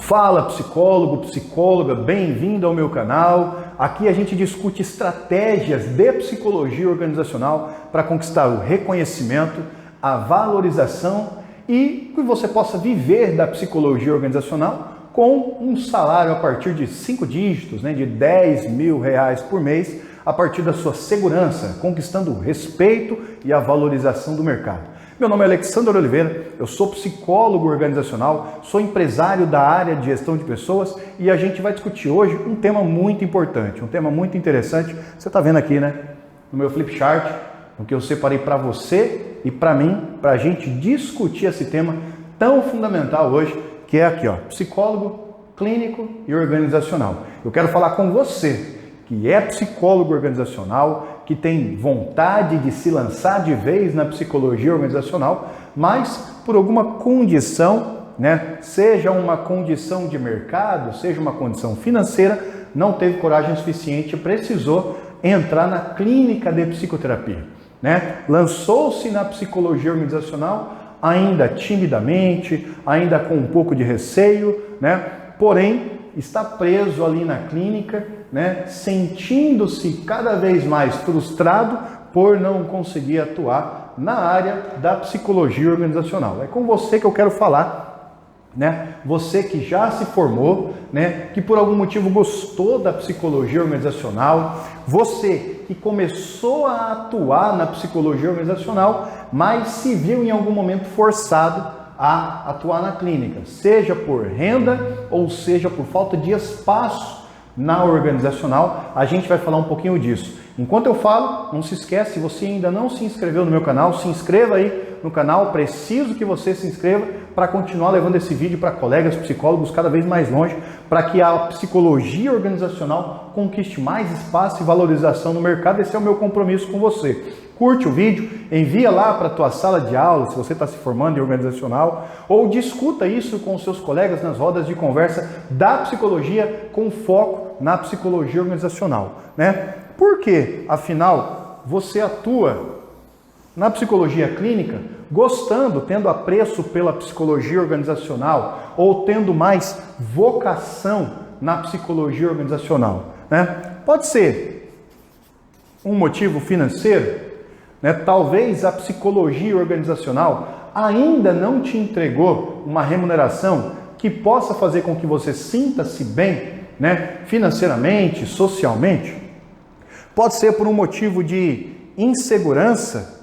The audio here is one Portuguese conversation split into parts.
Fala psicólogo, psicóloga, bem-vindo ao meu canal. Aqui a gente discute estratégias de psicologia organizacional para conquistar o reconhecimento, a valorização e que você possa viver da psicologia organizacional com um salário a partir de 5 dígitos, de R$10 mil por mês, a partir da sua segurança, conquistando o respeito e a valorização do mercado. Meu nome é Alexandre Oliveira, eu sou psicólogo organizacional, sou empresário da área de gestão de pessoas e a gente vai discutir hoje um tema muito importante, um tema muito interessante. Você está vendo aqui, no meu flip chart, no que eu separei para você e para mim, para a gente discutir esse tema tão fundamental hoje, que é aqui, psicólogo, clínico e organizacional. Eu quero falar com você, que é psicólogo organizacional, que tem vontade de se lançar de vez na psicologia organizacional, mas por alguma condição, seja uma condição de mercado, seja uma condição financeira, não teve coragem suficiente, precisou entrar na clínica de psicoterapia. Lançou-se na psicologia organizacional ainda timidamente, ainda com um pouco de receio, porém está preso ali na clínica, sentindo-se cada vez mais frustrado por não conseguir atuar na área da psicologia organizacional. É com você que eu quero falar, Você que já se formou, que por algum motivo gostou da psicologia organizacional, você que começou a atuar na psicologia organizacional, mas se viu em algum momento forçado a atuar na clínica, seja por renda ou seja por falta de espaço na organizacional. A gente vai falar um pouquinho disso. Enquanto eu falo, não se esquece, se você ainda não se inscreveu no meu canal, se inscreva aí no canal, preciso que você se inscreva para continuar levando esse vídeo para colegas psicólogos cada vez mais longe, para que a psicologia organizacional conquiste mais espaço e valorização no mercado. Esse é o meu compromisso com você. Curte o vídeo, envia lá para a tua sala de aula, se você está se formando em organizacional, ou discuta isso com os seus colegas nas rodas de conversa da psicologia com foco na psicologia organizacional. Por quê? Afinal, você atua na psicologia clínica gostando, tendo apreço pela psicologia organizacional ou tendo mais vocação na psicologia organizacional. Pode ser um motivo financeiro. Talvez a psicologia organizacional ainda não te entregou uma remuneração que possa fazer com que você sinta-se bem, financeiramente, socialmente. Pode ser por um motivo de insegurança,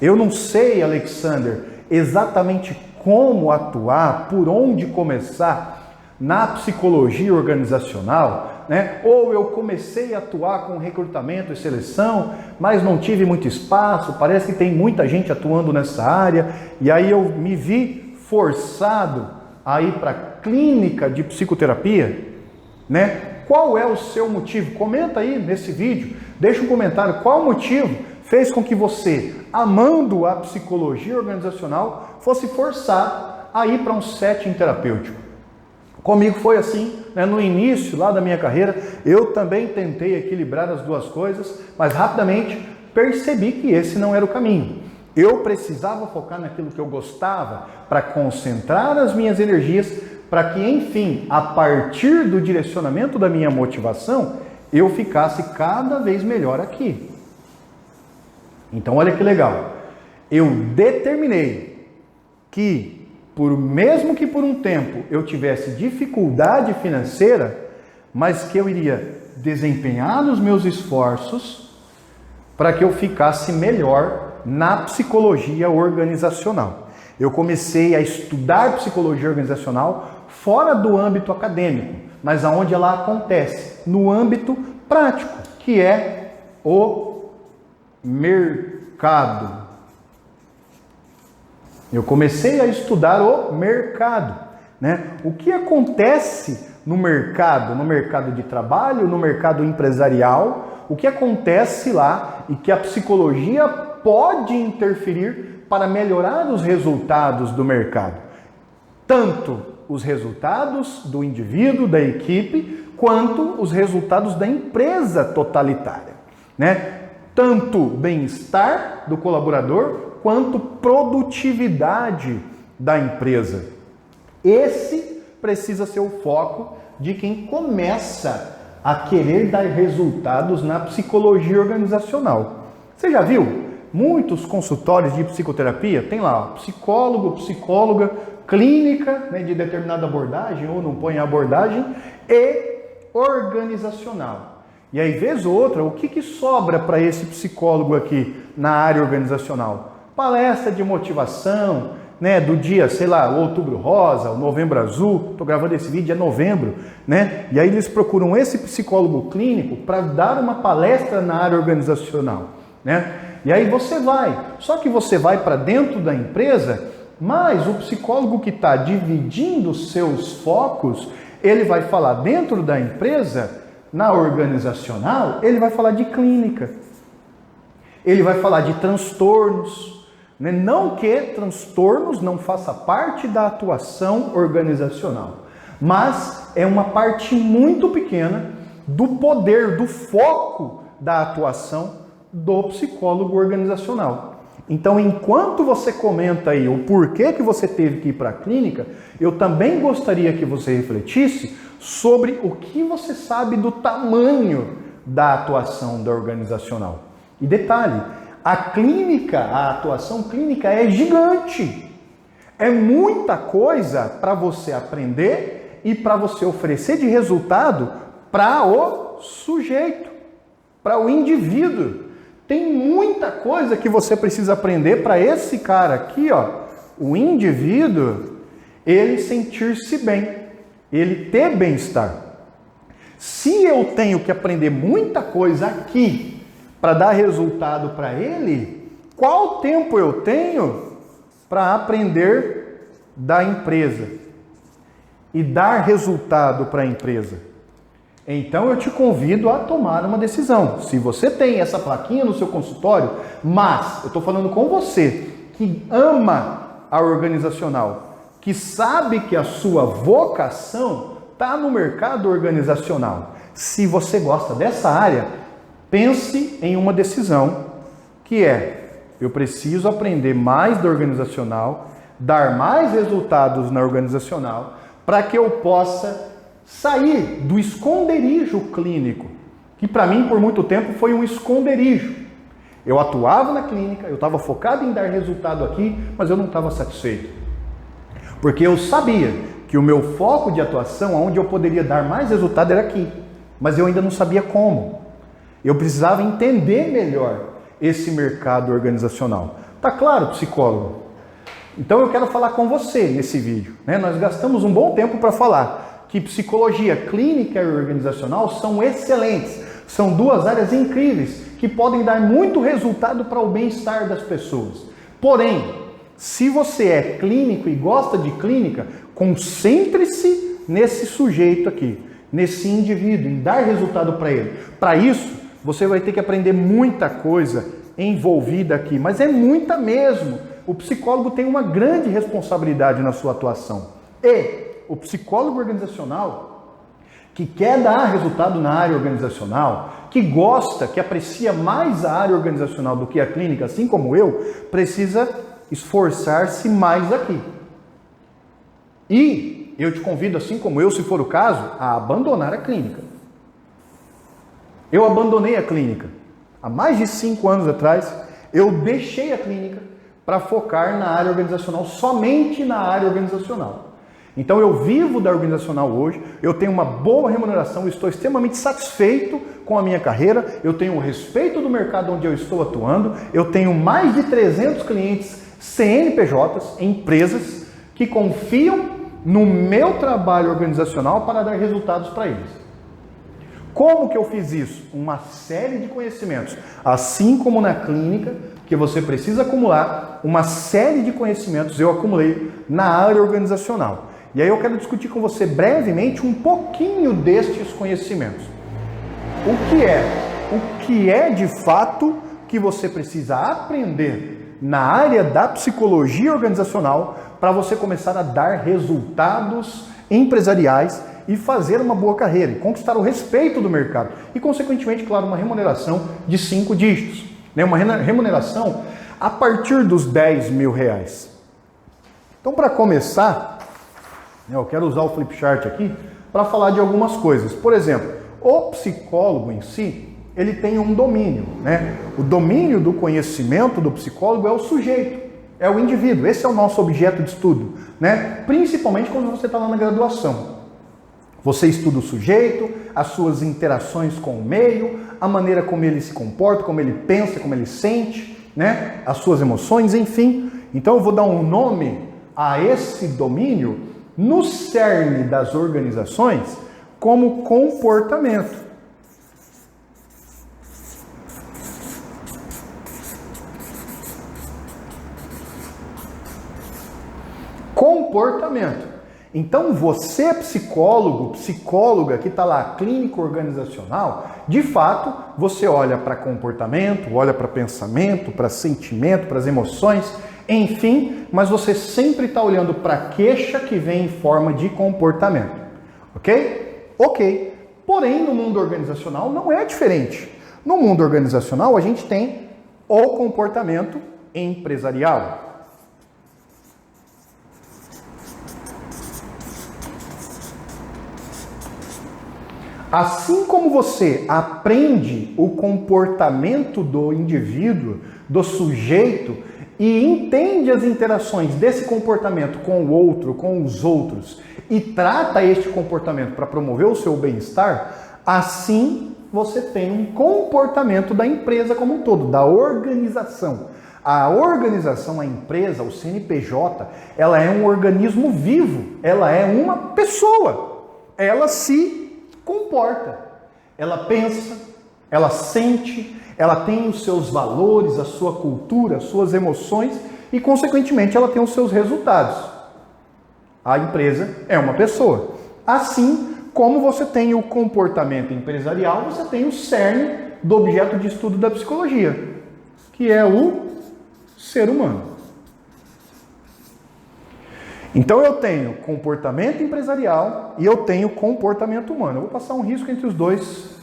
Eu não sei, Alexander, exatamente como atuar, por onde começar na psicologia organizacional, Ou eu comecei a atuar com recrutamento e seleção, mas não tive muito espaço, parece que tem muita gente atuando nessa área, e aí eu me vi forçado a ir para a clínica de psicoterapia, Qual é o seu motivo? Comenta aí nesse vídeo, deixa um comentário, qual motivo fez com que você, amando a psicologia organizacional, fosse forçado a ir para um setting terapêutico. Comigo foi assim, no início lá da minha carreira, eu também tentei equilibrar as duas coisas, mas rapidamente percebi que esse não era o caminho. Eu precisava focar naquilo que eu gostava para concentrar as minhas energias, para que, enfim, a partir do direcionamento da minha motivação, eu ficasse cada vez melhor aqui. Então, olha que legal. Eu determinei que, mesmo que por um tempo eu tivesse dificuldade financeira, mas que eu iria desempenhar os meus esforços para que eu ficasse melhor na psicologia organizacional. Eu comecei a estudar psicologia organizacional fora do âmbito acadêmico, mas aonde ela acontece? No âmbito prático, que é o mercado. Eu comecei a estudar o mercado, O que acontece no mercado de trabalho, no mercado empresarial, o que acontece lá e que a psicologia pode interferir para melhorar os resultados do mercado. Tanto os resultados do indivíduo, da equipe, quanto os resultados da empresa totalitária, Tanto bem-estar do colaborador, quanto produtividade da empresa. Esse precisa ser o foco de quem começa a querer dar resultados na psicologia organizacional. Você já viu? Muitos consultórios de psicoterapia tem lá psicólogo, psicóloga, clínica, né, de determinada abordagem ou não põe a abordagem, e organizacional. E aí, vez ou outra, o que sobra para esse psicólogo aqui na área organizacional? Palestra de motivação, né, do dia, sei lá, o Outubro Rosa, o Novembro Azul, estou gravando esse vídeo, é novembro, né? E aí eles procuram esse psicólogo clínico para dar uma palestra na área organizacional, né? E aí você vai, só que você vai para dentro da empresa, mas o psicólogo que está dividindo seus focos, ele vai falar dentro da empresa, na organizacional, ele vai falar de clínica, ele vai falar de transtornos, né? Não que transtornos não faça parte da atuação organizacional, mas é uma parte muito pequena do poder, do foco da atuação do psicólogo organizacional. Então, enquanto você comenta aí o porquê que você teve que ir para a clínica, eu também gostaria que você refletisse sobre o que você sabe do tamanho da atuação da organizacional. E detalhe, a clínica, a atuação clínica é gigante. É muita coisa para você aprender e para você oferecer de resultado para o sujeito, para o indivíduo. Tem muita coisa que você precisa aprender para esse cara aqui, ó, o indivíduo, ele sentir-se bem, ele ter bem-estar. Se eu tenho que aprender muita coisa aqui para dar resultado para ele, qual tempo eu tenho para aprender da empresa e dar resultado para a empresa? Então eu te convido a tomar uma decisão. Se você tem essa plaquinha no seu consultório, mas eu estou falando com você que ama a organizacional, que sabe que a sua vocação está no mercado organizacional. Se você gosta dessa área, pense em uma decisão que é: eu preciso aprender mais da organizacional, dar mais resultados na organizacional, para que eu possa sair do esconderijo clínico, que para mim por muito tempo foi um esconderijo. Eu atuava na clínica, eu estava focado em dar resultado aqui, mas eu não estava satisfeito. Porque eu sabia que o meu foco de atuação, onde eu poderia dar mais resultado, era aqui. Mas eu ainda não sabia como. Eu precisava entender melhor esse mercado organizacional. Tá claro, psicólogo? Então eu quero falar com você nesse vídeo, né? Nós gastamos um bom tempo para falar que psicologia clínica e organizacional são excelentes, são duas áreas incríveis que podem dar muito resultado para o bem-estar das pessoas. Porém, se você é clínico e gosta de clínica, concentre-se nesse sujeito aqui, nesse indivíduo, em dar resultado para ele. Para isso, você vai ter que aprender muita coisa envolvida aqui, mas é muita mesmo. O psicólogo tem uma grande responsabilidade na sua atuação. E o psicólogo organizacional, que quer dar resultado na área organizacional, que gosta, que aprecia mais a área organizacional do que a clínica, assim como eu, precisa esforçar-se mais aqui. E eu te convido, assim como eu, se for o caso, a abandonar a clínica. Eu abandonei a clínica. Há mais de 5 anos atrás, eu deixei a clínica para focar na área organizacional, somente na área organizacional. Então eu vivo da organizacional hoje, eu tenho uma boa remuneração, estou extremamente satisfeito com a minha carreira, eu tenho o respeito do mercado onde eu estou atuando, eu tenho mais de 300 clientes CNPJs, empresas, que confiam no meu trabalho organizacional para dar resultados para eles. Como que eu fiz isso? Uma série de conhecimentos, assim como na clínica, que você precisa acumular, uma série de conhecimentos eu acumulei na área organizacional. E aí eu quero discutir com você brevemente um pouquinho destes conhecimentos. O que é de fato que você precisa aprender na área da psicologia organizacional para você começar a dar resultados empresariais e fazer uma boa carreira, e conquistar o respeito do mercado e, consequentemente, claro, uma remuneração de 5 dígitos, né? Uma remuneração a partir dos R$10 mil. Então, para começar, Eu quero usar o flipchart aqui para falar de algumas coisas. Por exemplo, o psicólogo em si, ele tem um domínio, né? O domínio do conhecimento do psicólogo é o sujeito, é o indivíduo. Esse é o nosso objeto de estudo, né? Principalmente quando você está lá na graduação. Você estuda o sujeito, as suas interações com o meio, a maneira como ele se comporta, como ele pensa, como ele sente, né? As suas emoções, enfim. Então eu vou dar um nome a esse domínio no cerne das organizações como comportamento. Comportamento. Então você, psicólogo, psicóloga que está lá, clínico organizacional, de fato, você olha para comportamento, olha para pensamento, para sentimento, para as emoções, enfim, mas você sempre está olhando para a queixa que vem em forma de comportamento. Ok? Ok. Porém, no mundo organizacional não é diferente. No mundo organizacional, a gente tem o comportamento empresarial. Assim como você aprende o comportamento do indivíduo, do sujeito, e entende as interações desse comportamento com o outro, com os outros, e trata este comportamento para promover o seu bem-estar, assim você tem um comportamento da empresa como um todo, da organização. A organização, a empresa, o CNPJ, ela é um organismo vivo, ela é uma pessoa, ela se comporta, ela pensa, ela sente, ela tem os seus valores, a sua cultura, as suas emoções e, consequentemente, ela tem os seus resultados. A empresa é uma pessoa. Assim como você tem o comportamento empresarial, você tem o cerne do objeto de estudo da psicologia, que é o ser humano. Então eu tenho comportamento empresarial e eu tenho comportamento humano. Eu vou passar um risco entre os dois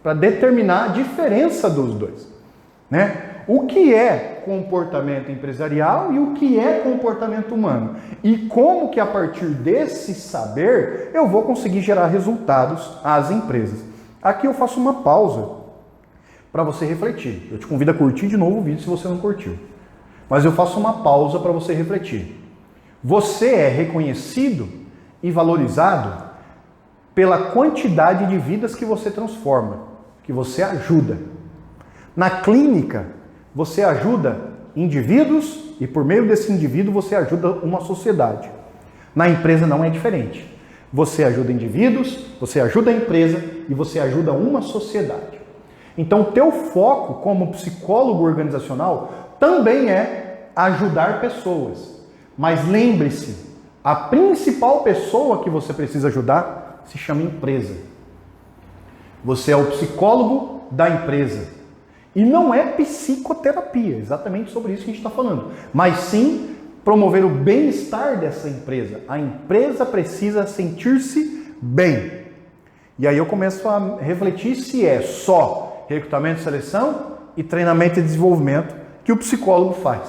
para determinar a diferença dos dois, né? O que é comportamento empresarial e o que é comportamento humano? E como que a partir desse saber eu vou conseguir gerar resultados às empresas? Aqui eu faço uma pausa para você refletir. Eu te convido a curtir de novo o vídeo se você não curtiu. Mas eu faço uma pausa para você refletir. Você é reconhecido e valorizado pela quantidade de vidas que você transforma, que você ajuda. Na clínica, você ajuda indivíduos e por meio desse indivíduo você ajuda uma sociedade. Na empresa não é diferente. Você ajuda indivíduos, você ajuda a empresa e você ajuda uma sociedade. Então, o teu foco como psicólogo organizacional também é ajudar pessoas. Mas lembre-se, a principal pessoa que você precisa ajudar se chama empresa. Você é o psicólogo da empresa. E não é psicoterapia, exatamente sobre isso que a gente está falando. Mas sim promover o bem-estar dessa empresa. A empresa precisa sentir-se bem. E aí eu começo a refletir se é só recrutamento, seleção e treinamento e desenvolvimento que o psicólogo faz.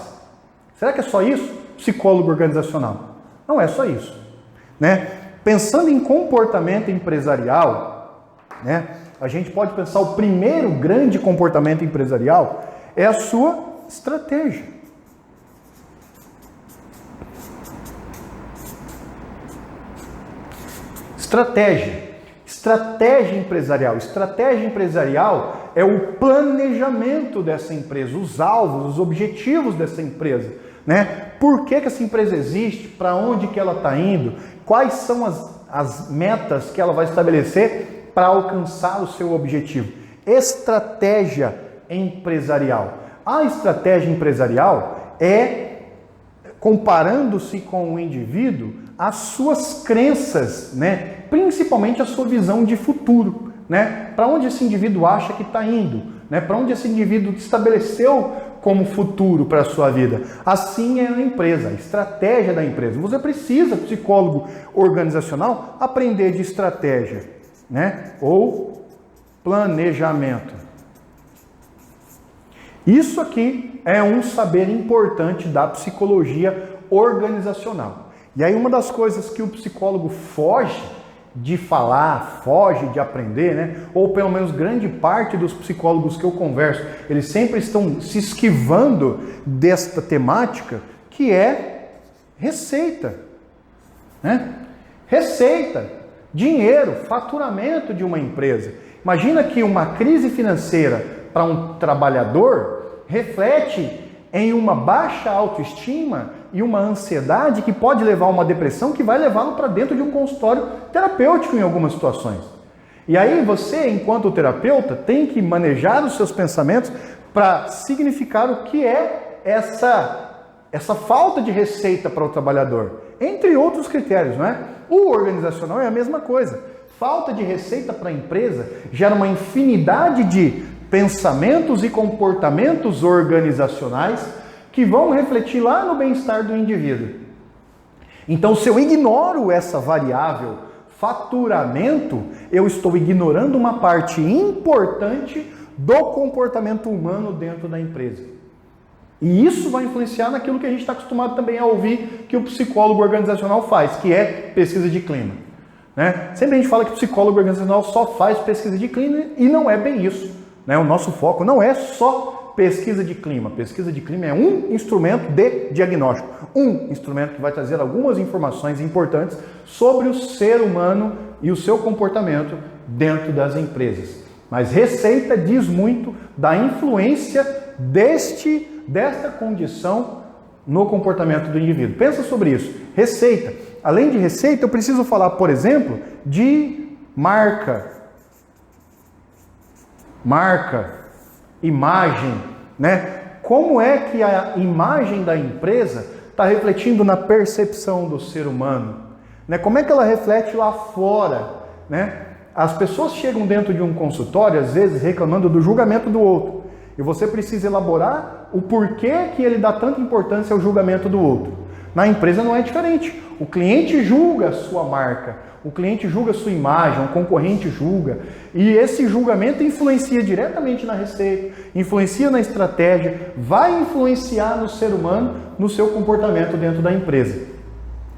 Será que é só isso? Psicólogo organizacional. Não é só isso, né? Pensando em comportamento empresarial, né? A gente pode pensar o primeiro grande comportamento empresarial é a sua estratégia. Estratégia empresarial. Estratégia empresarial é o planejamento dessa empresa, os alvos, os objetivos dessa empresa, né? Por que essa empresa existe? Para onde que ela está indo? Quais são as metas que ela vai estabelecer para alcançar o seu objetivo? Estratégia empresarial. A estratégia empresarial é, comparando-se com o indivíduo, as suas crenças, né? Principalmente a sua visão de futuro, né? Para onde esse indivíduo acha que está indo, né? Para onde esse indivíduo estabeleceu como futuro para a sua vida. Assim é a empresa, a estratégia da empresa. Você precisa, psicólogo organizacional, aprender de estratégia, né? Ou planejamento. Isso aqui é um saber importante da psicologia organizacional. E aí uma das coisas que o psicólogo foge de falar, foge de aprender, né? Ou pelo menos grande parte dos psicólogos que eu converso, eles sempre estão se esquivando desta temática, que é receita, né? Receita, dinheiro, faturamento de uma empresa. Imagina que uma crise financeira para um trabalhador reflete em uma baixa autoestima e uma ansiedade que pode levar a uma depressão que vai levá-lo para dentro de um consultório terapêutico em algumas situações. E aí você, enquanto terapeuta, tem que manejar os seus pensamentos para significar o que é essa falta de receita para o trabalhador, entre outros critérios, não é? O organizacional é a mesma coisa. Falta de receita para a empresa gera uma infinidade de pensamentos e comportamentos organizacionais que vão refletir lá no bem-estar do indivíduo. Então, se eu ignoro essa variável faturamento, eu estou ignorando uma parte importante do comportamento humano dentro da empresa. E isso vai influenciar naquilo que a gente está acostumado também a ouvir que o psicólogo organizacional faz, que é pesquisa de clima. Né? Sempre a gente fala que o psicólogo organizacional só faz pesquisa de clima e não é bem isso. Né? O nosso foco não é só pesquisa de clima. Pesquisa de clima é um instrumento de diagnóstico, um instrumento que vai trazer algumas informações importantes sobre o ser humano e o seu comportamento dentro das empresas. Mas receita diz muito da influência desta condição no comportamento do indivíduo. Pensa sobre isso. Receita. Além de receita, eu preciso falar, por exemplo, de marca, imagem, né? Como é que a imagem da empresa está refletindo na percepção do ser humano? Né? Como é que ela reflete lá fora? Né? As pessoas chegam dentro de um consultório, às vezes, reclamando do julgamento do outro. E você precisa elaborar o porquê que ele dá tanta importância ao julgamento do outro. Na empresa não é diferente. O cliente julga a sua marca, o cliente julga a sua imagem, o concorrente julga. E esse julgamento influencia diretamente na receita, influencia na estratégia, vai influenciar no ser humano, no seu comportamento dentro da empresa.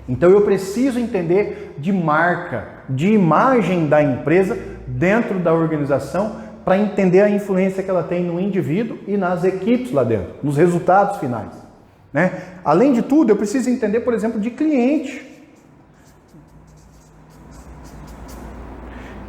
Então eu preciso entender de marca, de imagem da empresa dentro da organização para entender a influência que ela tem no indivíduo e nas equipes lá dentro, nos resultados finais. Né? Além de tudo, eu preciso entender, por exemplo, de cliente.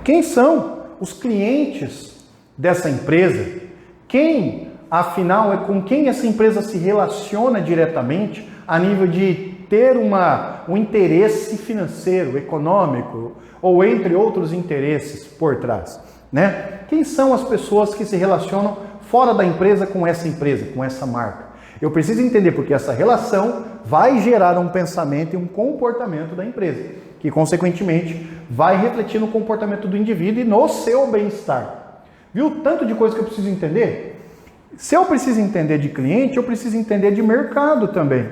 Quem são os clientes dessa empresa? Quem, afinal, é com quem essa empresa se relaciona diretamente a nível de ter um interesse financeiro, econômico, ou entre outros interesses por trás? Né? Quem são as pessoas que se relacionam fora da empresa, com essa marca? Eu preciso entender porque essa relação vai gerar um pensamento e um comportamento da empresa, que consequentemente vai refletir no comportamento do indivíduo e no seu bem-estar. Viu tanto de coisa que eu preciso entender? Se eu preciso entender de cliente, eu preciso entender de mercado também.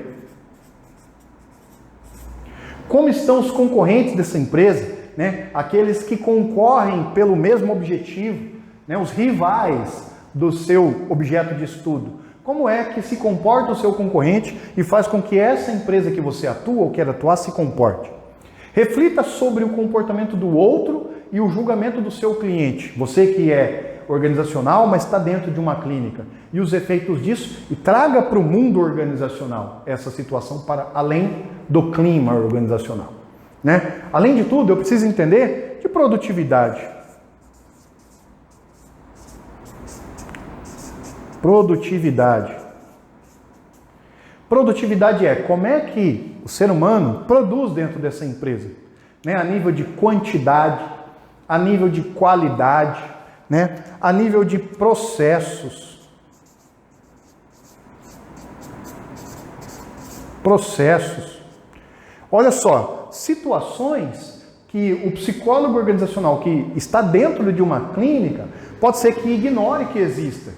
Como estão os concorrentes dessa empresa, né? Aqueles que concorrem pelo mesmo objetivo, né? Os rivais do seu objeto de estudo. Como é que se comporta o seu concorrente e faz com que essa empresa que você atua ou quer atuar se comporte? Reflita sobre o comportamento do outro e o julgamento do seu cliente. Você que é organizacional, mas está dentro de uma clínica. E os efeitos disso, e traga para o mundo organizacional essa situação para além do clima organizacional. Né? Além de tudo, eu preciso entender de produtividade. Produtividade. Produtividade é como é que o ser humano produz dentro dessa empresa, né? A nível de quantidade, a nível de qualidade, né? A nível de processos. Olha só, situações que o psicólogo organizacional que está dentro de uma clínica pode ser que ignore que exista.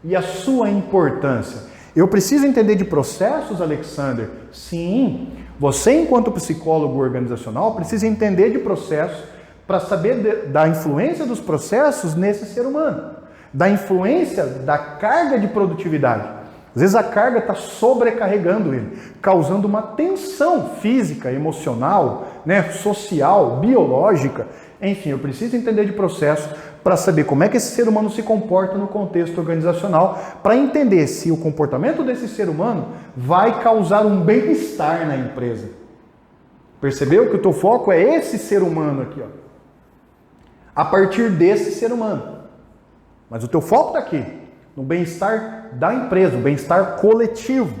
E a sua importância. Eu preciso entender de processos, Alexander? Sim. Você, enquanto psicólogo organizacional, precisa entender de processos para saber da influência dos processos nesse ser humano. Da influência da carga de produtividade. Às vezes a carga está sobrecarregando ele, causando uma tensão física, emocional, né, social, biológica. Enfim, eu preciso entender de processo para saber como é que esse ser humano se comporta no contexto organizacional, para entender se o comportamento desse ser humano vai causar um bem-estar na empresa. Percebeu que o teu foco é esse ser humano aqui, ó. A partir desse ser humano. Mas o teu foco está aqui, no bem-estar da empresa, o bem-estar coletivo,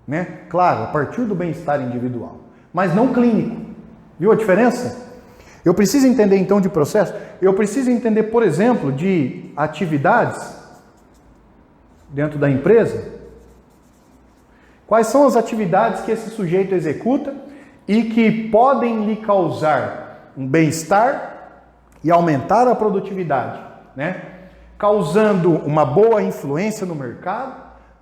né? Claro, a partir do bem-estar individual, mas não clínico. Viu a diferença? Eu preciso entender então de processo, eu preciso entender, por exemplo, de atividades dentro da empresa. Quais são as atividades que esse sujeito executa e que podem lhe causar um bem-estar e aumentar a produtividade, né? Causando uma boa influência no mercado,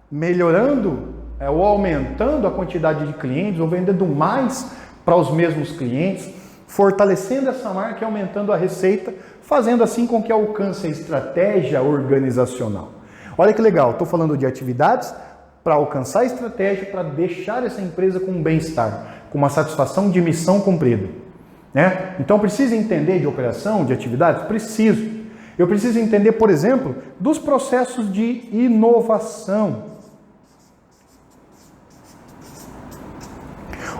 melhorando ou aumentando a quantidade de clientes, ou vendendo mais para os mesmos clientes, fortalecendo essa marca e aumentando a receita, fazendo assim com que alcance a estratégia organizacional. Olha que legal, estou falando de atividades para alcançar a estratégia, para deixar essa empresa com um bem-estar, com uma satisfação de missão cumprida, né? Então, preciso entender de operação, de atividades? Preciso. Eu preciso entender, por exemplo, dos processos de inovação.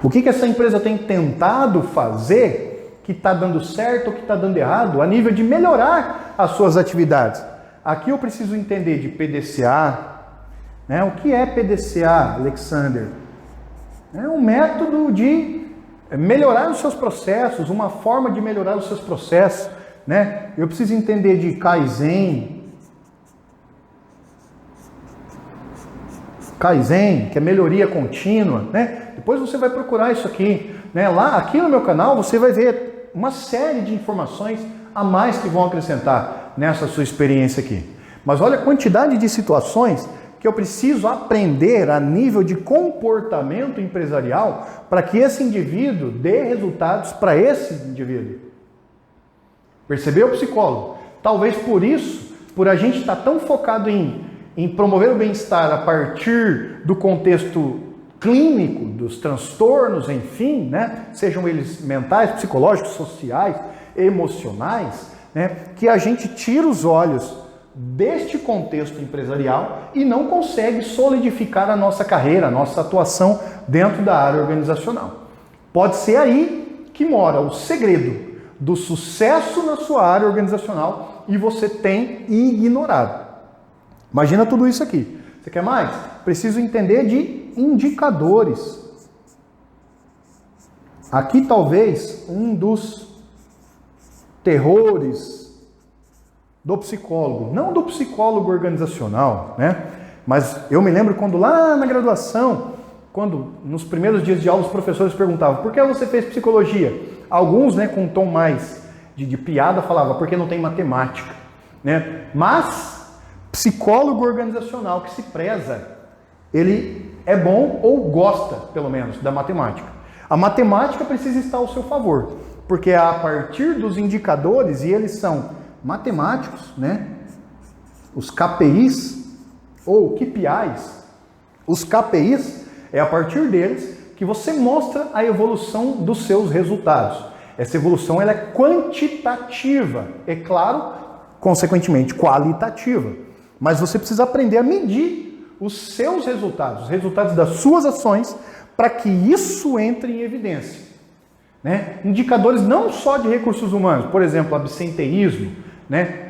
O que essa empresa tem tentado fazer que está dando certo ou que está dando errado a nível de melhorar as suas atividades? Aqui eu preciso entender de PDCA. Né? O que é PDCA, Alexander? É um método de melhorar os seus processos, uma forma de melhorar os seus processos. Né? Eu preciso entender de Kaizen. Kaizen, que é melhoria contínua, né? Depois você vai procurar isso aqui, né? Aqui no meu canal você vai ver uma série de informações a mais que vão acrescentar nessa sua experiência aqui. Mas olha a quantidade de situações que eu preciso aprender a nível de comportamento empresarial para que esse indivíduo dê resultados para esse indivíduo. Percebeu, psicólogo? Talvez por isso, por a gente estar tão focado em promover o bem-estar a partir do contexto clínico, dos transtornos, enfim, né? Sejam eles mentais, psicológicos, sociais, emocionais, né? Que a gente tira os olhos deste contexto empresarial e não consegue solidificar a nossa carreira, a nossa atuação dentro da área organizacional. Pode ser aí que mora o segredo do sucesso na sua área organizacional e você tem ignorado. Imagina tudo isso aqui. Você quer mais? Preciso entender de indicadores. Aqui talvez um dos terrores do psicólogo, não do psicólogo organizacional, né? Mas eu me lembro quando lá na graduação, quando nos primeiros dias de aula os professores perguntavam: por que você fez psicologia? Alguns, né, com um tom mais de piada, falavam: porque não tem matemática, né? Mas psicólogo organizacional que se preza, ele é bom ou gosta, pelo menos, da matemática. A matemática precisa estar ao seu favor, porque é a partir dos indicadores, e eles são matemáticos, né? Os KPIs ou KPIs, os KPIs é a partir deles que você mostra a evolução dos seus resultados. Essa evolução ela é quantitativa, é claro, consequentemente qualitativa, mas você precisa aprender a medir os seus resultados, os resultados das suas ações, para que isso entre em evidência. Né? Indicadores não só de recursos humanos, por exemplo, absenteísmo, né?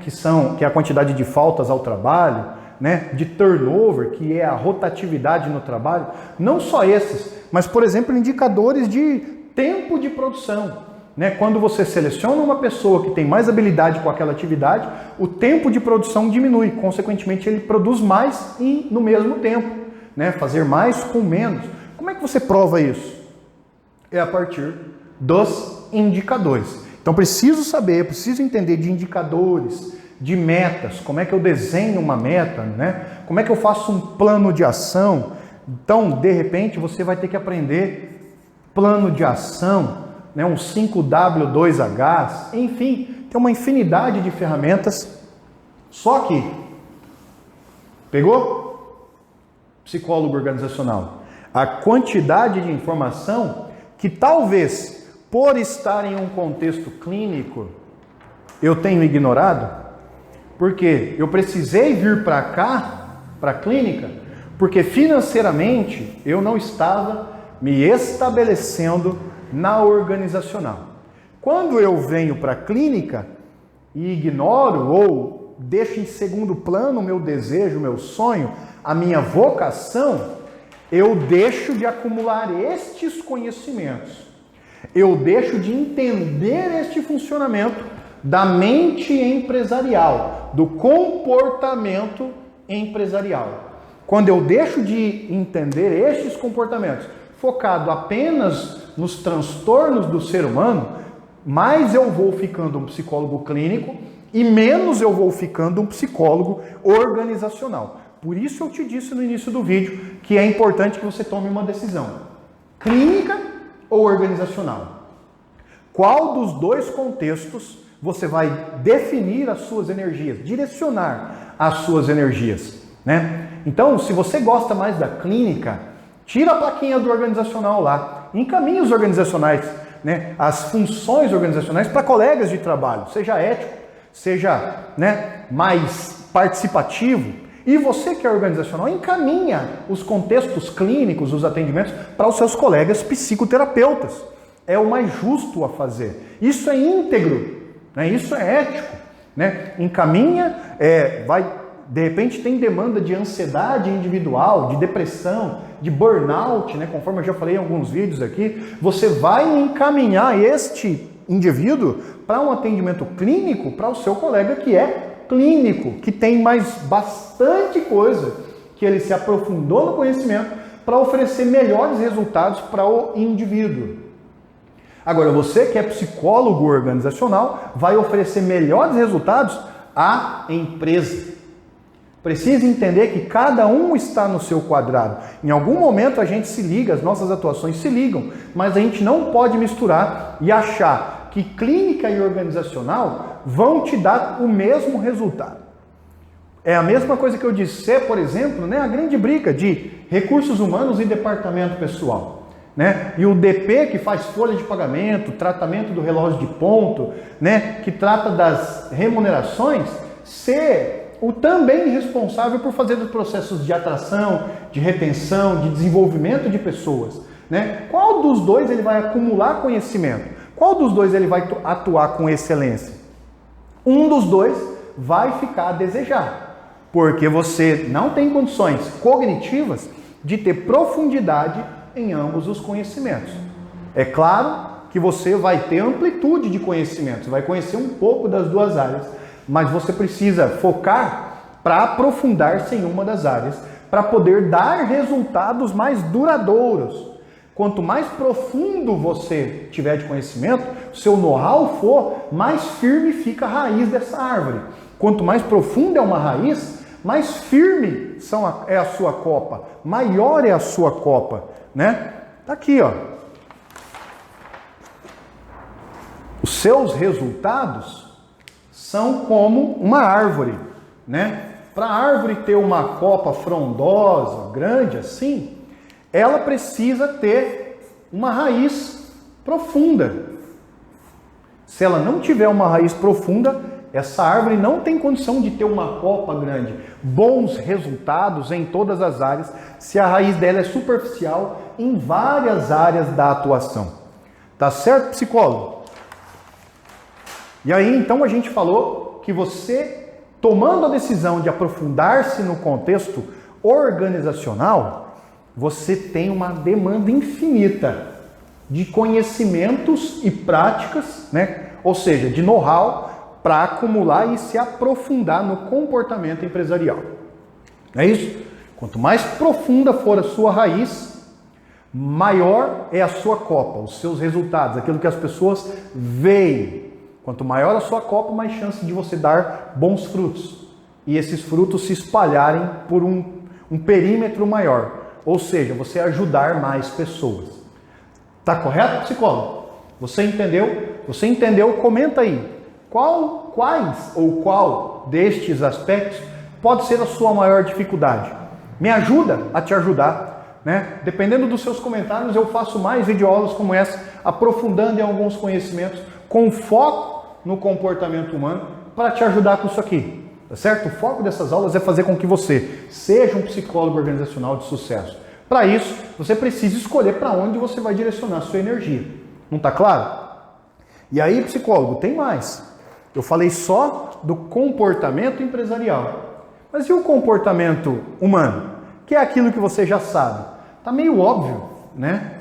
que é a quantidade de faltas ao trabalho, né? De turnover, que é a rotatividade no trabalho, não só esses, mas, por exemplo, indicadores de tempo de produção. Né? Quando você seleciona uma pessoa que tem mais habilidade com aquela atividade, o tempo de produção diminui, consequentemente ele produz mais e no mesmo tempo, né? Fazer mais com menos. Como é que você prova isso? É a partir dos indicadores. Então preciso saber, preciso entender de indicadores, de metas, como é que eu desenho uma meta, né? Como é que eu faço um plano de ação. Então, de repente, você vai ter que aprender plano de ação, né? Um 5W2H, enfim, tem uma infinidade de ferramentas. Só que, pegou? psicólogo organizacional? A quantidade de informação que talvez, por estar em um contexto clínico, eu tenho ignorado, porque eu precisei vir para cá, para a clínica, porque financeiramente eu não estava me estabelecendo na organizacional. Quando eu venho para a clínica e ignoro ou deixo em segundo plano o meu desejo, o meu sonho, a minha vocação, eu deixo de acumular estes conhecimentos. Eu deixo de entender este funcionamento da mente empresarial, do comportamento empresarial. Quando eu deixo de entender estes comportamentos, focado apenas nos transtornos do ser humano, mais eu vou ficando um psicólogo clínico e menos eu vou ficando um psicólogo organizacional. Por isso eu te disse no início do vídeo que é importante que você tome uma decisão: clínica ou organizacional? Qual dos dois contextos você vai definir as suas energias, direcionar as suas energias, né? Então, se você gosta mais da clínica, tira a plaquinha do organizacional lá, encaminhe os organizacionais, né, as funções organizacionais para colegas de trabalho, seja ético, seja, né, mais participativo. E você que é organizacional, encaminha os contextos clínicos, os atendimentos para os seus colegas psicoterapeutas. É o mais justo a fazer. Isso é íntegro, né? Isso é ético, né? Encaminha, de repente tem demanda de ansiedade individual, de depressão, de burnout, né? Conforme eu já falei em alguns vídeos aqui, você vai encaminhar este indivíduo para um atendimento clínico para o seu colega que é clínico, que tem mais bastante coisa, que ele se aprofundou no conhecimento para oferecer melhores resultados para o indivíduo. Agora, você que é psicólogo organizacional, vai oferecer melhores resultados à empresa. Precisa entender que cada um está no seu quadrado. Em algum momento a gente se liga, as nossas atuações se ligam, mas a gente não pode misturar e achar que clínica e organizacional vão te dar o mesmo resultado. É a mesma coisa que eu disse, por exemplo, né, a grande briga de recursos humanos e departamento pessoal, né? E o DP que faz folha de pagamento, tratamento do relógio de ponto, né, que trata das remunerações, ser o também responsável por fazer os processos de atração, de retenção, de desenvolvimento de pessoas, né? Qual dos dois ele vai acumular conhecimento? Qual dos dois ele vai atuar com excelência? Um dos dois vai ficar a desejar, porque você não tem condições cognitivas de ter profundidade em ambos os conhecimentos. É claro que você vai ter amplitude de conhecimentos, vai conhecer um pouco das duas áreas, mas você precisa focar para aprofundar-se em uma das áreas, para poder dar resultados mais duradouros. Quanto mais profundo você tiver de conhecimento, seu know-how for, mais firme fica a raiz dessa árvore. Quanto mais profunda é uma raiz, mais firme é a sua copa, maior é a sua copa, né? Tá aqui, ó. Os seus resultados são como uma árvore, né? Para a árvore ter uma copa frondosa, grande assim, ela precisa ter uma raiz profunda. Se ela não tiver uma raiz profunda, essa árvore não tem condição de ter uma copa grande, bons resultados em todas as áreas, se a raiz dela é superficial em várias áreas da atuação. Tá certo, psicólogo? E aí, então, a gente falou que você, tomando a decisão de aprofundar-se no contexto organizacional, você tem uma demanda infinita de conhecimentos e práticas, né? Ou seja, de know-how para acumular e se aprofundar no comportamento empresarial. É isso? Quanto mais profunda for a sua raiz, maior é a sua copa, os seus resultados, aquilo que as pessoas veem. Quanto maior a sua copa, mais chance de você dar bons frutos. E esses frutos se espalharem por um perímetro maior. Ou seja, você ajudar mais pessoas. Tá correto, psicólogo? Você entendeu? Você entendeu? Comenta aí. Qual destes aspectos pode ser a sua maior dificuldade? Me ajuda a te ajudar, né? Dependendo dos seus comentários, eu faço mais videoaulas como essa, aprofundando em alguns conhecimentos, com foco no comportamento humano, para te ajudar com isso aqui, tá certo? O foco dessas aulas é fazer com que você seja um psicólogo organizacional de sucesso. Para isso, você precisa escolher para onde você vai direcionar a sua energia. Não está claro? E aí, psicólogo, tem mais. Eu falei só do comportamento empresarial. Mas e o comportamento humano? Que é aquilo que você já sabe. Tá meio óbvio, né?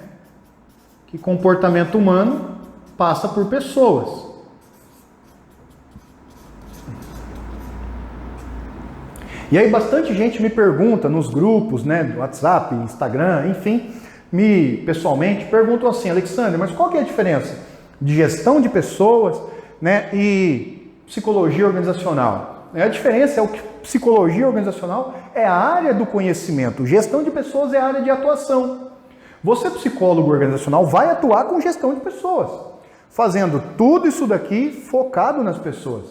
Que comportamento humano passa por pessoas. E aí bastante gente me pergunta nos grupos, né, do WhatsApp, Instagram, enfim, pessoalmente perguntam assim: Alexandre, mas qual que é a diferença de gestão de pessoas, né, e psicologia organizacional? A diferença é que psicologia organizacional é a área do conhecimento, gestão de pessoas é a área de atuação. Você, psicólogo organizacional, vai atuar com gestão de pessoas, fazendo tudo isso daqui focado nas pessoas,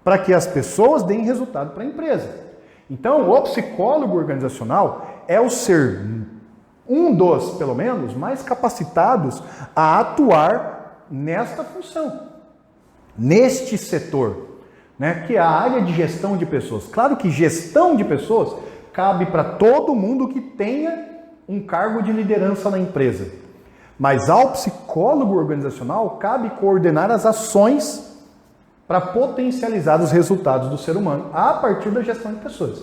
para que as pessoas deem resultado para a empresa. Então, o psicólogo organizacional é o ser, um dos, pelo menos, mais capacitados a atuar nesta função, neste setor, né, que é a área de gestão de pessoas. Claro que gestão de pessoas cabe para todo mundo que tenha um cargo de liderança na empresa. Mas ao psicólogo organizacional cabe coordenar as ações para potencializar os resultados do ser humano a partir da gestão de pessoas.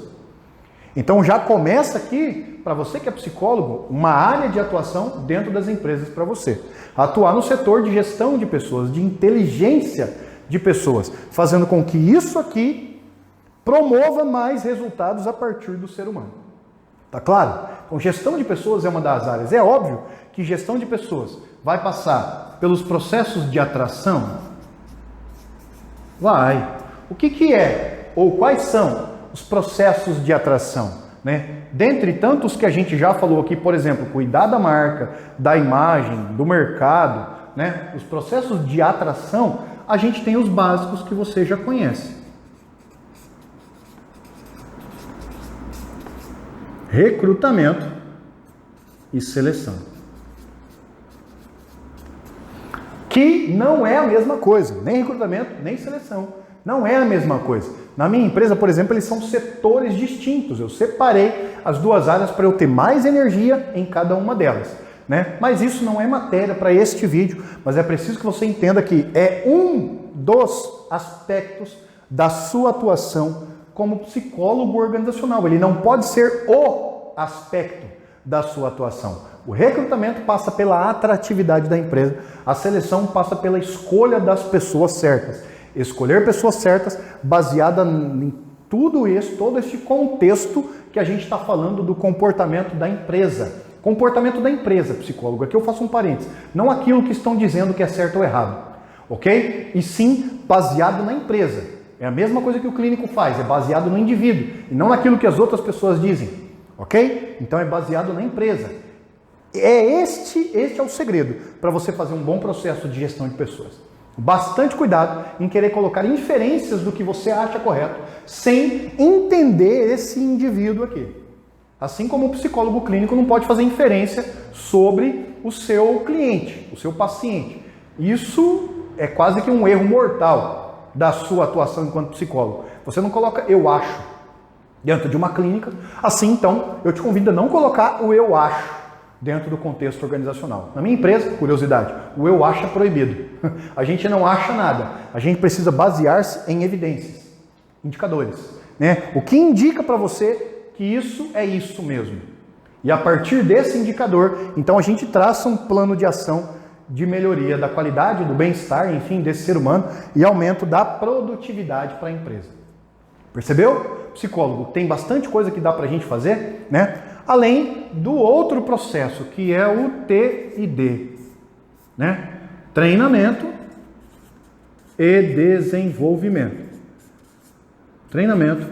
Então já começa aqui, para você que é psicólogo, uma área de atuação dentro das empresas para você. Atuar no setor de gestão de pessoas, de inteligência de pessoas, fazendo com que isso aqui promova mais resultados a partir do ser humano. Tá claro? Então gestão de pessoas é uma das áreas. É óbvio que gestão de pessoas vai passar pelos processos de atração. Vai. O que é, ou quais são os processos de atração, né? Dentre tantos que a gente já falou aqui, por exemplo, cuidar da marca, da imagem, do mercado, né? Os processos de atração, a gente tem os básicos que você já conhece. Recrutamento e seleção. Que não é a mesma coisa, nem recrutamento, nem seleção. Não é a mesma coisa. Na minha empresa, por exemplo, eles são setores distintos. Eu separei as duas áreas para eu ter mais energia em cada uma delas, né? Mas isso não é matéria para este vídeo, mas é preciso que você entenda que é um dos aspectos da sua atuação como psicólogo organizacional. Ele não pode ser o aspecto da sua atuação. O recrutamento passa pela atratividade da empresa, a seleção passa pela escolha das pessoas certas. Escolher pessoas certas baseada em tudo isso, todo este contexto que a gente está falando do comportamento da empresa. Comportamento da empresa, psicólogo. Aqui eu faço um parênteses. Não aquilo que estão dizendo que é certo ou errado, ok? E sim baseado na empresa. É a mesma coisa que o clínico faz, é baseado no indivíduo e não naquilo que as outras pessoas dizem, ok? Então é baseado na empresa. Este é o segredo para você fazer um bom processo de gestão de pessoas. Bastante cuidado em querer colocar inferências do que você acha correto, sem entender esse indivíduo aqui. Assim como o psicólogo clínico não pode fazer inferência sobre o seu cliente, o seu paciente. Isso é quase que um erro mortal da sua atuação enquanto psicólogo. Você não coloca "eu acho" dentro de uma clínica. Assim, então, eu te convido a não colocar o "eu acho" dentro do contexto organizacional. Na minha empresa, curiosidade, o "eu acho" é proibido. A gente não acha nada. A gente precisa basear-se em evidências, indicadores, né? O que indica para você que isso é isso mesmo. E a partir desse indicador, então a gente traça um plano de ação de melhoria da qualidade, do bem-estar, enfim, desse ser humano e aumento da produtividade para a empresa. Percebeu? Psicólogo, tem bastante coisa que dá para a gente fazer, né? Além do outro processo, que é o T&D, né? Treinamento e desenvolvimento. Treinamento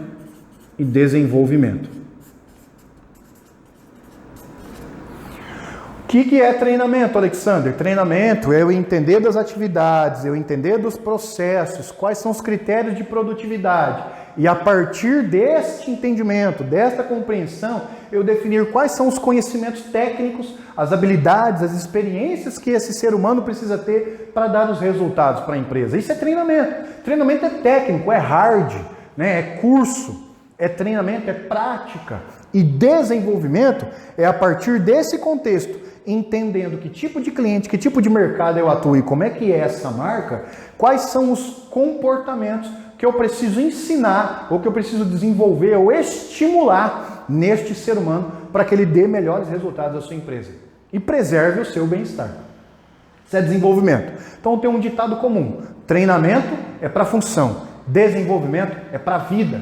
e desenvolvimento. O que é treinamento, Alexander? Treinamento é eu entender das atividades, eu entender dos processos, quais são os critérios de produtividade. E a partir deste entendimento, desta compreensão, eu definir quais são os conhecimentos técnicos, as habilidades, as experiências que esse ser humano precisa ter para dar os resultados para a empresa. Isso é treinamento. Treinamento é técnico, é hard, né? É curso, é treinamento, é prática. E desenvolvimento é a partir desse contexto, entendendo que tipo de cliente, que tipo de mercado eu atuo e como é que é essa marca, quais são os comportamentos que eu preciso ensinar, ou que eu preciso desenvolver, ou estimular neste ser humano para que ele dê melhores resultados à sua empresa e preserve o seu bem-estar. Isso é desenvolvimento. Então tem um ditado comum: treinamento é para função, desenvolvimento é para a vida.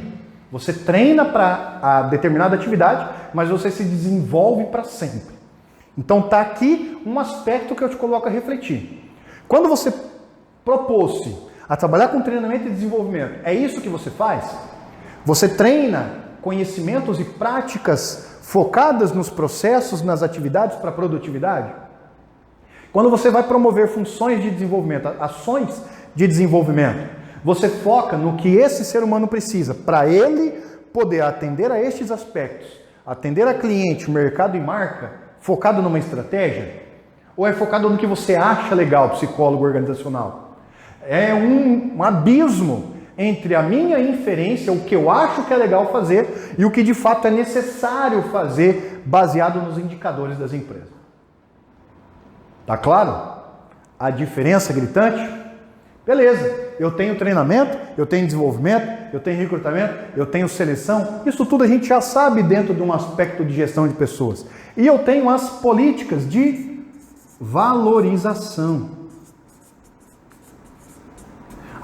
Você treina para a determinada atividade, mas você se desenvolve para sempre. Então está aqui um aspecto que eu te coloco a refletir. Quando você propôs-se a trabalhar com treinamento e desenvolvimento, é isso que você faz? Você treina conhecimentos e práticas focadas nos processos, nas atividades para a produtividade? Quando você vai promover funções de desenvolvimento, ações de desenvolvimento, você foca no que esse ser humano precisa para ele poder atender a estes aspectos, atender a cliente, mercado e marca, focado numa estratégia? Ou é focado no que você acha legal, psicólogo organizacional? É um abismo entre a minha inferência, o que eu acho que é legal fazer e o que de fato é necessário fazer baseado nos indicadores das empresas. Tá claro? A diferença é gritante? Beleza, eu tenho treinamento, eu tenho desenvolvimento, eu tenho recrutamento, eu tenho seleção, isso tudo a gente já sabe dentro de um aspecto de gestão de pessoas. E eu tenho as políticas de valorização.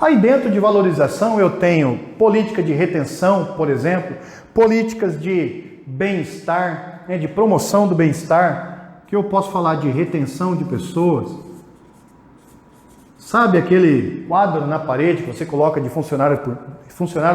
Aí dentro de valorização eu tenho política de retenção, por exemplo, políticas de bem-estar, né, de promoção do bem-estar, que eu posso falar de retenção de pessoas. Sabe aquele quadro na parede que você coloca de funcionário,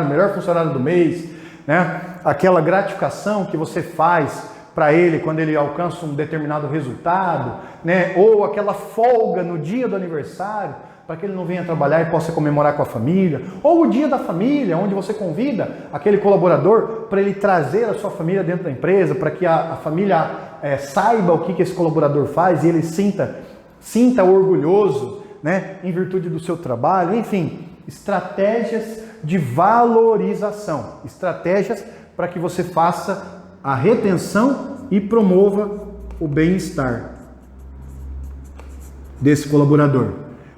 melhor funcionário do mês, né? Aquela gratificação que você faz para ele quando ele alcança um determinado resultado, né? Ou aquela folga no dia do aniversário, para que ele não venha trabalhar e possa comemorar com a família, ou o dia da família, onde você convida aquele colaborador para ele trazer a sua família dentro da empresa, para que a família saiba o que esse colaborador faz e ele sinta orgulhoso, né, em virtude do seu trabalho. Enfim, estratégias de valorização, estratégias para que você faça a retenção e promova o bem-estar desse colaborador.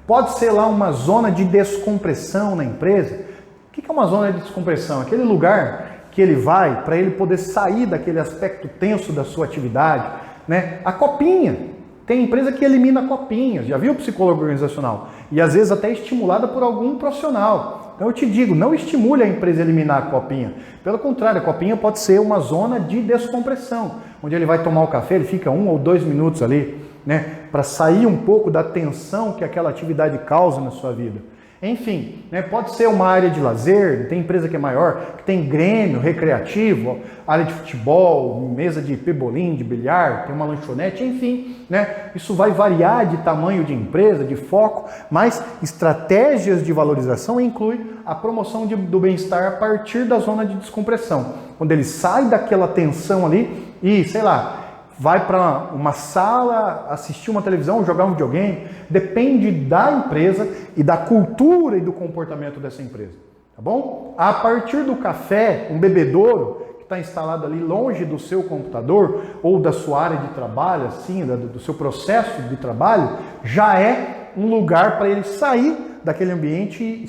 Pode ser lá uma zona de descompressão na empresa. O que é uma zona de descompressão? Aquele lugar que ele vai para ele poder sair daquele aspecto tenso da sua atividade, né? A copinha. Tem empresa que elimina copinhas, já viu o psicólogo organizacional? E às vezes até estimulada por algum profissional. Então eu te digo, não estimule a empresa a eliminar a copinha. Pelo contrário, a copinha pode ser uma zona de descompressão, onde ele vai tomar o café, ele fica 1 ou 2 minutos ali, né, para sair um pouco da tensão que aquela atividade causa na sua vida. Enfim, né, pode ser uma área de lazer, tem empresa que é maior, que tem grêmio, recreativo, área de futebol, mesa de pebolim, de bilhar, tem uma lanchonete, enfim, né, isso vai variar de tamanho de empresa, de foco, mas estratégias de valorização inclui a promoção do bem-estar a partir da zona de descompressão, quando ele sai daquela tensão ali e, sei lá, vai para uma sala, assistir uma televisão, jogar um videogame, depende da empresa e da cultura e do comportamento dessa empresa, tá bom? A partir do café, um bebedouro que está instalado ali longe do seu computador ou da sua área de trabalho, assim, do seu processo de trabalho, já é um lugar para ele sair daquele ambiente e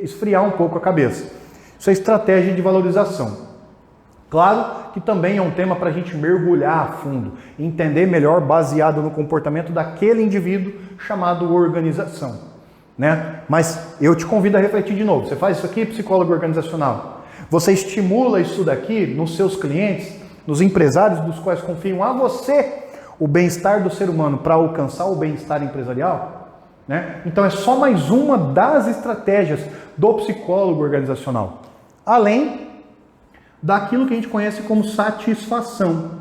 esfriar um pouco a cabeça. Isso é estratégia de valorização. Claro que também é um tema para a gente mergulhar a fundo, entender melhor baseado no comportamento daquele indivíduo chamado organização, né? Mas eu te convido a refletir de novo. Você faz isso aqui, psicólogo organizacional? Você estimula isso daqui nos seus clientes, nos empresários dos quais confiam a você o bem-estar do ser humano para alcançar o bem-estar empresarial? Né? Então é só mais uma das estratégias do psicólogo organizacional. Além daquilo que a gente conhece como satisfação.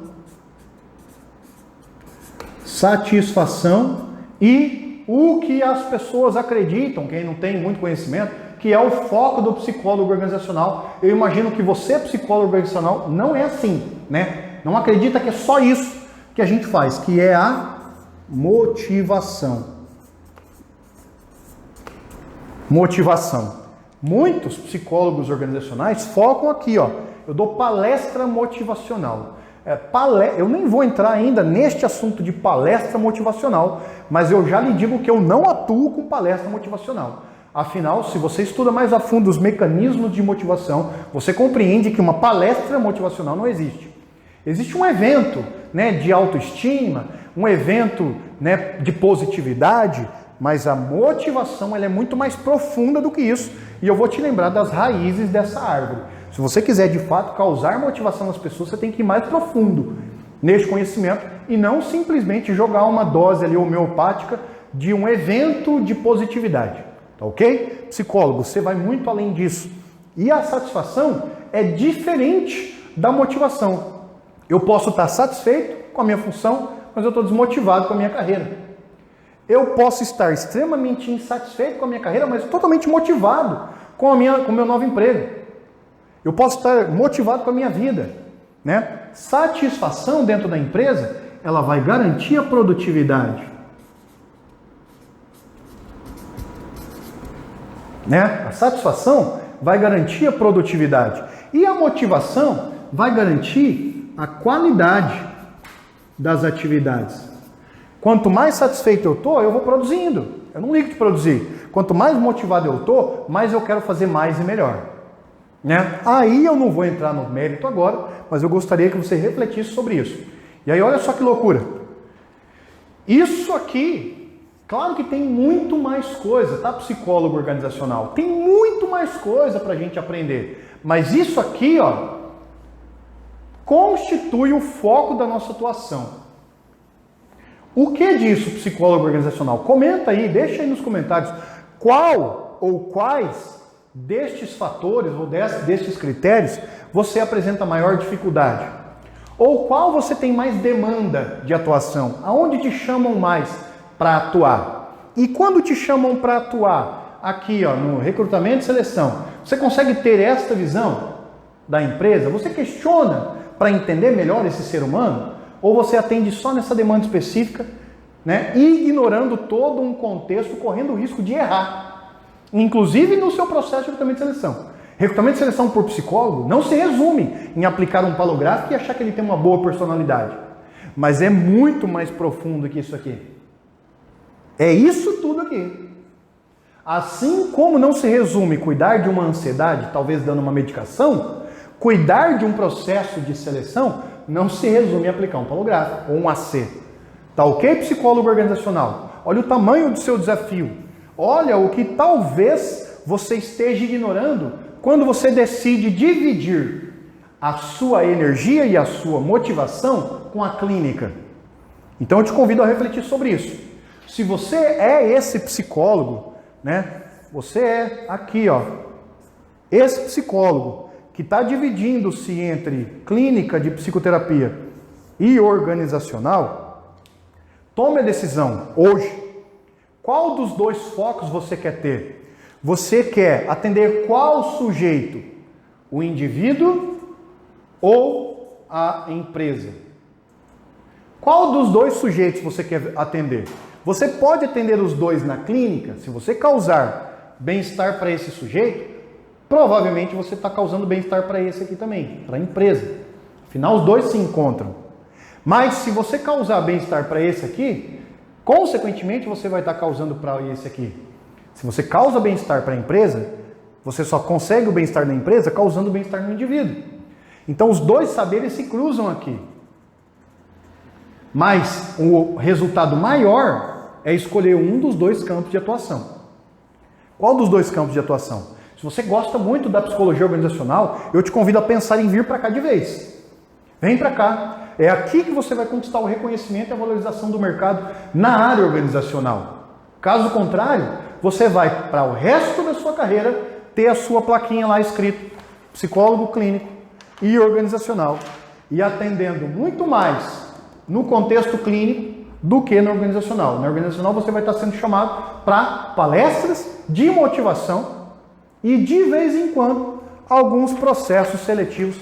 satisfação e o que as pessoas acreditam, quem não tem muito conhecimento, que é o foco do psicólogo organizacional. Eu imagino que você, psicólogo organizacional, não é assim, né? Não acredita que é só isso que a gente faz, que é a motivação. Motivação. Muitos psicólogos organizacionais focam aqui, ó. Eu dou palestra motivacional. Eu nem vou entrar ainda neste assunto de palestra motivacional, mas eu já lhe digo que eu não atuo com palestra motivacional. Afinal, se você estuda mais a fundo os mecanismos de motivação, você compreende que uma palestra motivacional não existe. Existe um evento, né, de autoestima, um evento, né, de positividade, mas a motivação ela é muito mais profunda do que isso. E eu vou te lembrar das raízes dessa árvore. Se você quiser de fato causar motivação nas pessoas, você tem que ir mais profundo neste conhecimento e não simplesmente jogar uma dose ali homeopática de um evento de positividade. Tá ok? Psicólogo, você vai muito além disso. E a satisfação é diferente da motivação. Eu posso estar satisfeito com a minha função, mas eu estou desmotivado com a minha carreira. Eu posso estar extremamente insatisfeito com a minha carreira, mas totalmente motivado com o meu novo emprego. Eu posso estar motivado com a minha vida, né? Satisfação dentro da empresa, ela vai garantir a produtividade, né? A satisfação vai garantir a produtividade e a motivação vai garantir a qualidade das atividades. Quanto mais satisfeito eu estou, eu vou produzindo. Eu não ligo de produzir. Quanto mais motivado eu estou, mais eu quero fazer mais e melhor. Né? Aí eu não vou entrar no mérito agora, mas eu gostaria que você refletisse sobre isso. E aí olha só que loucura. Isso aqui, claro que tem muito mais coisa, tá, psicólogo organizacional? Tem muito mais coisa para a gente aprender. Mas isso aqui, ó, constitui o foco da nossa atuação. O que disso, psicólogo organizacional? Comenta aí, deixa aí nos comentários qual ou quais destes fatores ou destes critérios você apresenta maior dificuldade. Ou qual você tem mais demanda de atuação, aonde te chamam mais para atuar. E quando te chamam para atuar, aqui ó, no recrutamento e seleção, você consegue ter esta visão da empresa? Você questiona para entender melhor esse ser humano? Ou você atende só nessa demanda específica, né, ignorando todo um contexto, correndo o risco de errar, inclusive no seu processo de recrutamento e seleção. Recrutamento e seleção por psicólogo não se resume em aplicar um palográfico e achar que ele tem uma boa personalidade, mas é muito mais profundo que isso aqui. É isso tudo aqui. Assim como não se resume cuidar de uma ansiedade, talvez dando uma medicação, cuidar de um processo de seleção não se resume a aplicar um palográfico ou um AC. Tá ok, psicólogo organizacional? Olha o tamanho do seu desafio. Olha o que talvez você esteja ignorando quando você decide dividir a sua energia e a sua motivação com a clínica. Então eu te convido a refletir sobre isso. Se você é esse psicólogo, né? Você é aqui, ó, esse psicólogo que está dividindo-se entre clínica de psicoterapia e organizacional, tome a decisão hoje. Qual dos dois focos você quer ter? Você quer atender qual sujeito? O indivíduo ou a empresa? Qual dos dois sujeitos você quer atender? Você pode atender os dois na clínica. Se você causar bem-estar para esse sujeito, provavelmente você está causando bem-estar para esse aqui também, para a empresa. Afinal, os dois se encontram. Mas se você causar bem-estar para esse aqui, consequentemente você vai estar causando para esse aqui. Se você causa bem-estar para a empresa, você só consegue o bem-estar na empresa causando bem-estar no indivíduo. Então os dois saberes se cruzam aqui. Mas o resultado maior é escolher um dos dois campos de atuação. Qual dos dois campos de atuação? Se você gosta muito da psicologia organizacional, eu te convido a pensar em vir para cá de vez. Vem para cá. É aqui que você vai conquistar o reconhecimento e a valorização do mercado na área organizacional. Caso contrário, você vai para o resto da sua carreira ter a sua plaquinha lá escrito psicólogo clínico e organizacional e atendendo muito mais no contexto clínico do que no organizacional. No organizacional você vai estar sendo chamado para palestras de motivação e, de vez em quando, alguns processos seletivos,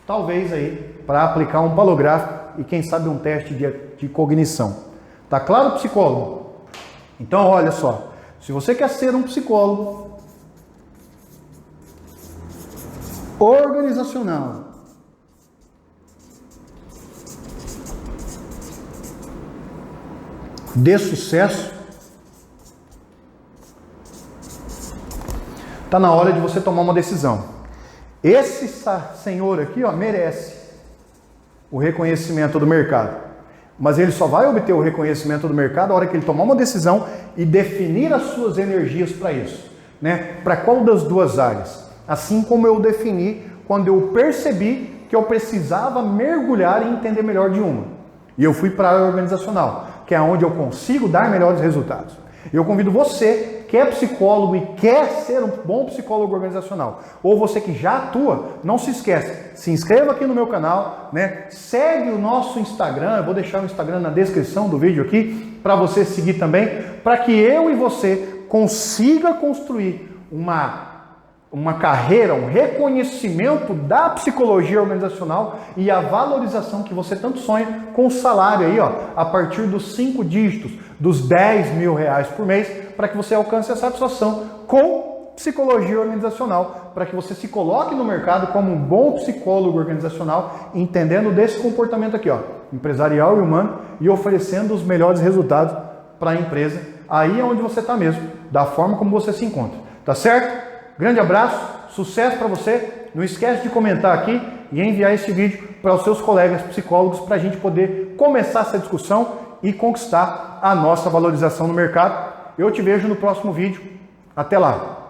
talvez aí para aplicar um palográfico e quem sabe um teste de cognição. Tá claro, psicólogo? Então, olha só, se você quer ser um psicólogo organizacional, de sucesso, está na hora de você tomar uma decisão. Esse senhor aqui, ó, merece o reconhecimento do mercado, mas ele só vai obter o reconhecimento do mercado na hora que ele tomar uma decisão e definir as suas energias para isso, né? Para qual das duas áreas? Assim como eu defini quando eu percebi que eu precisava mergulhar e entender melhor de uma. E eu fui para a área organizacional, que é onde eu consigo dar melhores resultados. Eu convido você, que é psicólogo e quer ser um bom psicólogo organizacional, ou você que já atua, não se esqueça, se inscreva aqui no meu canal, né? Segue o nosso Instagram, eu vou deixar o Instagram na descrição do vídeo aqui, para você seguir também, para que eu e você consiga construir uma carreira, um reconhecimento da psicologia organizacional e a valorização que você tanto sonha com o salário aí, ó, a partir dos 5 dígitos, dos 10 mil reais por mês, para que você alcance a satisfação com psicologia organizacional, para que você se coloque no mercado como um bom psicólogo organizacional, entendendo desse comportamento aqui, ó, empresarial e humano, e oferecendo os melhores resultados para a empresa. Aí é onde você está mesmo, da forma como você se encontra. Tá certo? Grande abraço, sucesso para você. Não esquece de comentar aqui e enviar esse vídeo para os seus colegas psicólogos para a gente poder começar essa discussão e conquistar a nossa valorização no mercado. Eu te vejo no próximo vídeo. Até lá!